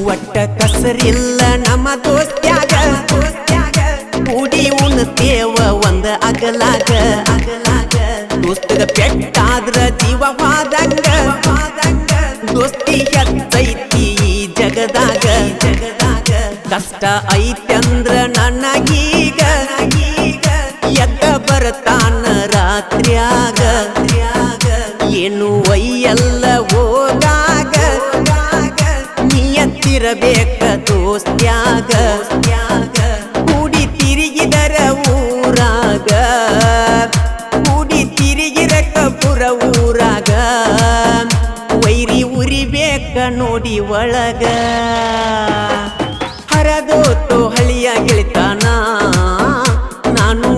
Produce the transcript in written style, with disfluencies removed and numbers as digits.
ಒಟ್ಟ ಕಸರಿಲ್ಲ ನಮ್ಮ ದೋಸ್ತ್ಯಾಗ ಕೂಡಿ ಉಣ್ತೇವ ಒಂದ ಅಗಲಾಗ ದೋಸ್ತಗ ಪೆಟ್ಟಾದ್ರ ಜೀವವಾದಂಗ ದೋಸ್ತಿ ಹೆಚ್ಚೈತಿ ಈ ಜಗದಾಗ ಕಷ್ಟ ಐತಂದ್ರ ನನಗೀಗ ಎದ್ದ ಬರ್ತಾನ ರಾತ್ರಿಯಾಗ ಏನು ಒಯ್ಯಲ್ಲ ಹೋಗಾಗ ನಿಯತ್ತಿರಬೇಕ ದೋಸ್ತ್ಯಾಗ ಕೂಡಿ ತಿರುಗಿದರ ಊರಾಗ ಕೂಡಿ ತಿರುಗಿರಕ ಪುರ ಊರಾಗ ವೈರಿ ಉರಿಬೇಕ ನೋಡಿ ಒಳಗ ಹರದೋತು ಹಳಿಯ ಗೆಳಿತಾನ ನಾನು